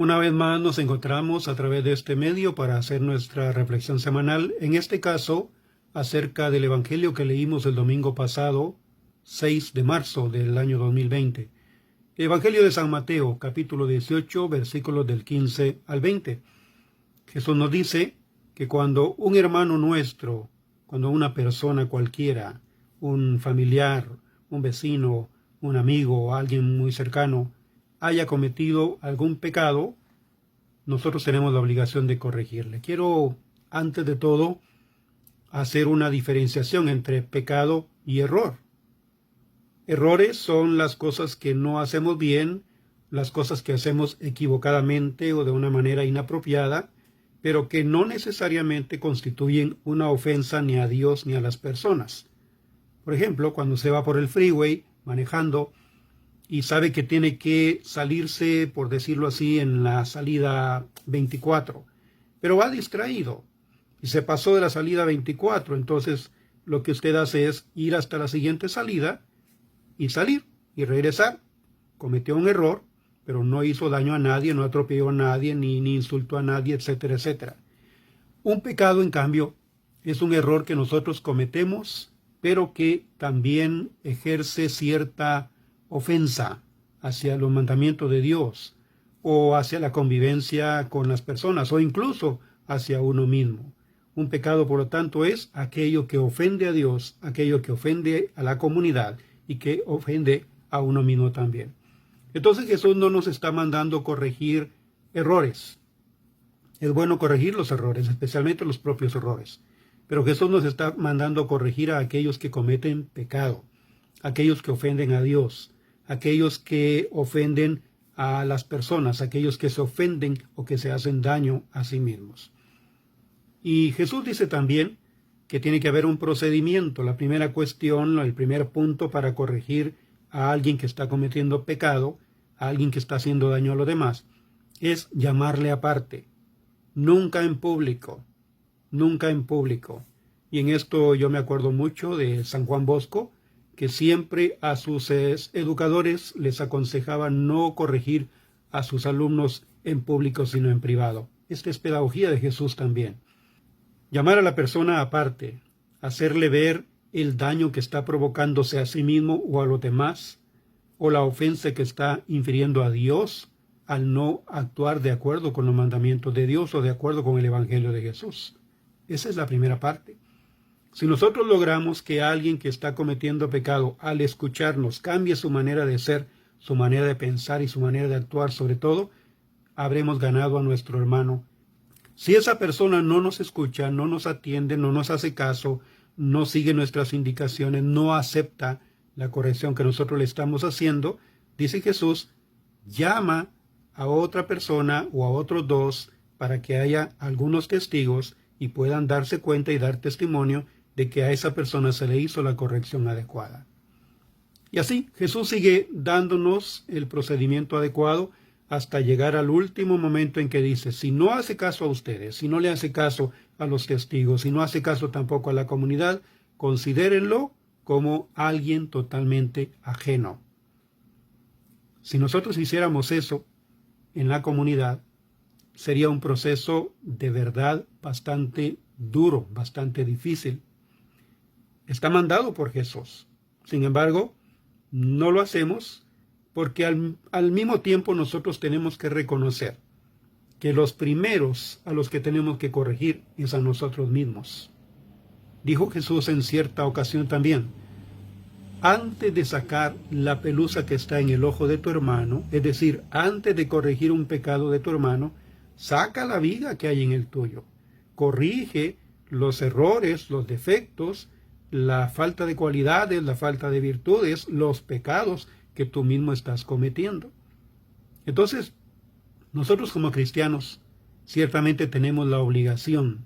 Una vez más nos encontramos a través de este medio para hacer nuestra reflexión semanal, en este caso acerca del Evangelio que leímos el domingo pasado, 6 de marzo del año 2020. Evangelio de San Mateo, capítulo 18, versículos del 15 al 20. Jesús nos dice que cuando un hermano nuestro, cuando una persona cualquiera, un familiar, un vecino, un amigo, alguien muy cercano, haya cometido algún pecado, nosotros tenemos la obligación de corregirle. Quiero, antes de todo, hacer una diferenciación entre pecado y error. Errores son las cosas que no hacemos bien, las cosas que hacemos equivocadamente o de una manera inapropiada, pero que no necesariamente constituyen una ofensa ni a Dios ni a las personas. Por ejemplo, cuando se va por el freeway manejando y sabe que tiene que salirse, por decirlo así, en la salida 24, pero va distraído y se pasó de la salida 24, entonces lo que usted hace es ir hasta la siguiente salida y salir y regresar. Cometió un error, pero no hizo daño a nadie, no atropelló a nadie, ni insultó a nadie, etcétera, etcétera. Un pecado, en cambio, es un error que nosotros cometemos, pero que también ejerce cierta ofensa hacia los mandamientos de Dios, o hacia la convivencia con las personas, o incluso hacia uno mismo. Un pecado, por lo tanto, es aquello que ofende a Dios, aquello que ofende a la comunidad y que ofende a uno mismo también. Entonces Jesús no nos está mandando corregir errores. Es bueno corregir los errores, especialmente los propios errores. Pero Jesús nos está mandando corregir a aquellos que cometen pecado, aquellos que ofenden a Dios, aquellos que ofenden a las personas, aquellos que se ofenden o que se hacen daño a sí mismos. Y Jesús dice también que tiene que haber un procedimiento. La primera cuestión, el primer punto para corregir a alguien que está cometiendo pecado, a alguien que está haciendo daño a los demás, es llamarle aparte. Nunca en público, nunca en público. Y en esto yo me acuerdo mucho de San Juan Bosco, que siempre a sus educadores les aconsejaba no corregir a sus alumnos en público, sino en privado. Esta es pedagogía de Jesús también. Llamar a la persona aparte, hacerle ver el daño que está provocándose a sí mismo o a los demás, o la ofensa que está infiriendo a Dios al no actuar de acuerdo con los mandamientos de Dios o de acuerdo con el Evangelio de Jesús. Esa es la primera parte. Si nosotros logramos que alguien que está cometiendo pecado, al escucharnos, cambie su manera de ser, su manera de pensar y su manera de actuar, sobre todo, habremos ganado a nuestro hermano. Si esa persona no nos escucha, no nos atiende, no nos hace caso, no sigue nuestras indicaciones, no acepta la corrección que nosotros le estamos haciendo, dice Jesús, llama a otra persona o a otros dos para que haya algunos testigos y puedan darse cuenta y dar testimonio de que a esa persona se le hizo la corrección adecuada. Y así Jesús sigue dándonos el procedimiento adecuado hasta llegar al último momento en que dice, si no hace caso a ustedes, si no le hace caso a los testigos, si no hace caso tampoco a la comunidad, considérenlo como alguien totalmente ajeno. Si nosotros hiciéramos eso en la comunidad, sería un proceso de verdad bastante duro, bastante difícil. Está mandado por Jesús. Sin embargo, no lo hacemos porque al mismo tiempo nosotros tenemos que reconocer que los primeros a los que tenemos que corregir es a nosotros mismos. Dijo Jesús en cierta ocasión también, antes de sacar la pelusa que está en el ojo de tu hermano, es decir, antes de corregir un pecado de tu hermano, saca la viga que hay en el tuyo. Corrige los errores, los defectos, la falta de cualidades, la falta de virtudes, los pecados que tú mismo estás cometiendo. Entonces, nosotros como cristianos ciertamente tenemos la obligación,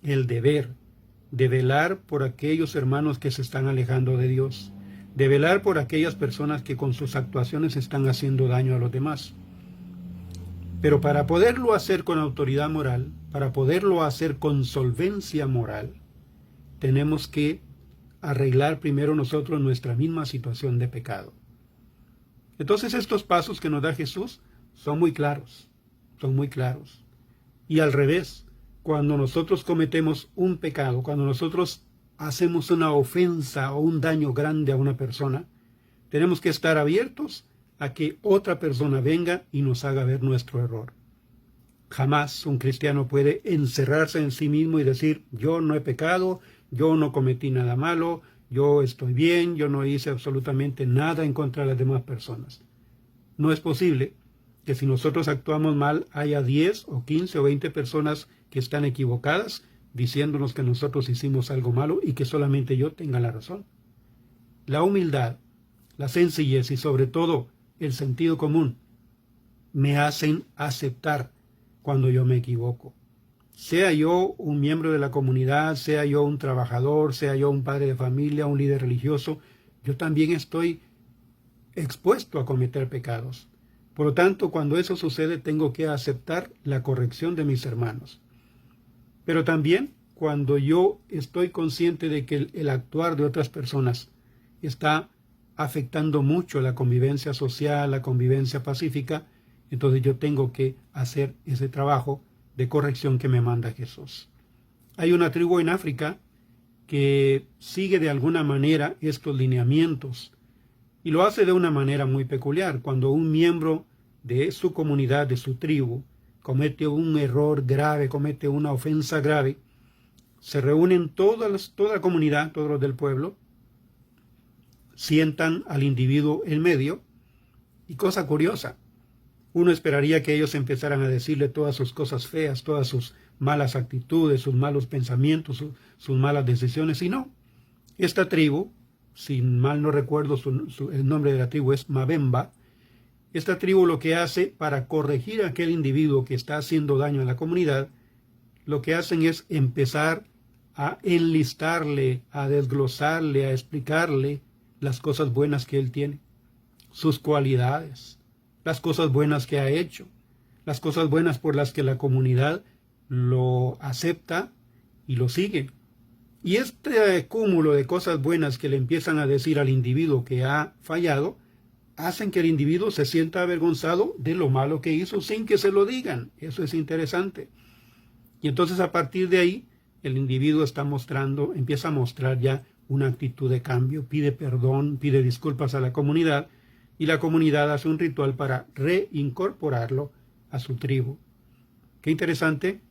el deber de velar por aquellos hermanos que se están alejando de Dios, de velar por aquellas personas que con sus actuaciones están haciendo daño a los demás. Pero para poderlo hacer con autoridad moral, para poderlo hacer con solvencia moral, tenemos que arreglar primero nosotros nuestra misma situación de pecado. Entonces estos pasos que nos da Jesús son muy claros. son muy claros. Y al revés, cuando nosotros cometemos un pecado, cuando nosotros hacemos una ofensa o un daño grande a una persona, tenemos que estar abiertos a que otra persona venga y nos haga ver nuestro error. Jamás un cristiano puede encerrarse en sí mismo y decir, yo no he pecado, yo no cometí nada malo, yo estoy bien, yo no hice absolutamente nada en contra de las demás personas. No es posible que si nosotros actuamos mal haya 10 o 15 o 20 personas que están equivocadas diciéndonos que nosotros hicimos algo malo y que solamente yo tenga la razón. La humildad, la sencillez y sobre todo el sentido común me hacen aceptar cuando yo me equivoco. Sea yo un miembro de la comunidad, sea yo un trabajador, sea yo un padre de familia, un líder religioso, yo también estoy expuesto a cometer pecados. Por lo tanto, cuando eso sucede, tengo que aceptar la corrección de mis hermanos. Pero también, cuando yo estoy consciente de que el actuar de otras personas está afectando mucho la convivencia social, la convivencia pacífica, entonces yo tengo que hacer ese trabajo de corrección que me manda Jesús. Hay una tribu en África que sigue de alguna manera estos lineamientos y lo hace de una manera muy peculiar. Cuando un miembro de su comunidad, de su tribu, comete un error grave, comete una ofensa grave, se reúnen toda la comunidad, todos los del pueblo, sientan al individuo en medio y cosa curiosa, uno esperaría que ellos empezaran a decirle todas sus cosas feas, todas sus malas actitudes, sus malos pensamientos, sus malas decisiones, y no. Esta tribu, si mal no recuerdo el nombre de la tribu es Mabemba, esta tribu lo que hace para corregir a aquel individuo que está haciendo daño a la comunidad, lo que hacen es empezar a enlistarle, a desglosarle, a explicarle las cosas buenas que él tiene, sus cualidades, las cosas buenas que ha hecho, las cosas buenas por las que la comunidad lo acepta y lo sigue. Y este cúmulo de cosas buenas que le empiezan a decir al individuo que ha fallado, hacen que el individuo se sienta avergonzado de lo malo que hizo sin que se lo digan. Eso es interesante. Y entonces a partir de ahí, el individuo empieza a mostrar ya una actitud de cambio, pide perdón, pide disculpas a la comunidad, y la comunidad hace un ritual para reincorporarlo a su tribu. Qué interesante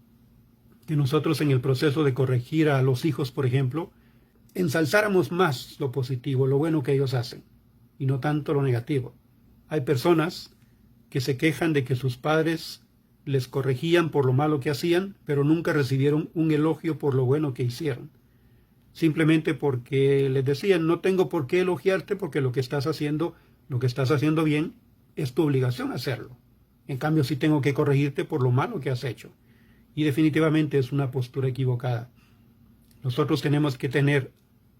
que nosotros en el proceso de corregir a los hijos, por ejemplo, ensalzáramos más lo positivo, lo bueno que ellos hacen, y no tanto lo negativo. Hay personas que se quejan de que sus padres les corregían por lo malo que hacían, pero nunca recibieron un elogio por lo bueno que hicieron. Simplemente porque les decían, no tengo por qué elogiarte porque lo que estás haciendo bien, es tu obligación hacerlo. En cambio, sí tengo que corregirte por lo malo que has hecho. Y definitivamente es una postura equivocada. Nosotros tenemos que tener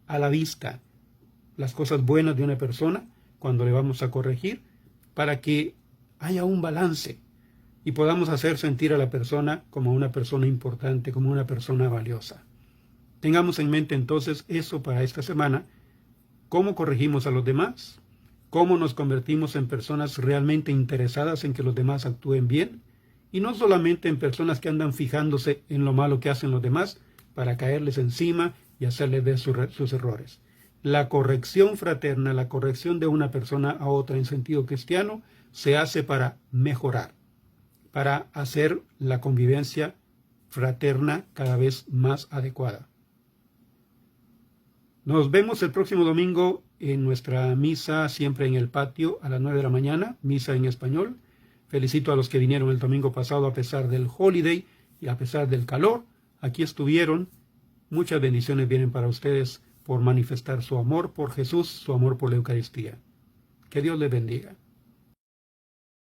a la vista las cosas buenas de una persona cuando le vamos a corregir para que haya un balance y podamos hacer sentir a la persona como una persona importante, como una persona valiosa. Tengamos en mente entonces eso para esta semana. ¿Cómo corregimos a los demás? ¿Cómo nos convertimos en personas realmente interesadas en que los demás actúen bien? Y no solamente en personas que andan fijándose en lo malo que hacen los demás para caerles encima y hacerles ver sus errores. La corrección fraterna, la corrección de una persona a otra en sentido cristiano, se hace para mejorar, para hacer la convivencia fraterna cada vez más adecuada. Nos vemos el próximo domingo en nuestra misa, siempre en el patio, a las 9 de la mañana, misa en español. Felicito a los que vinieron el domingo pasado a pesar del holiday y a pesar del calor. Aquí estuvieron. Muchas bendiciones vienen para ustedes por manifestar su amor por Jesús, su amor por la Eucaristía. Que Dios les bendiga.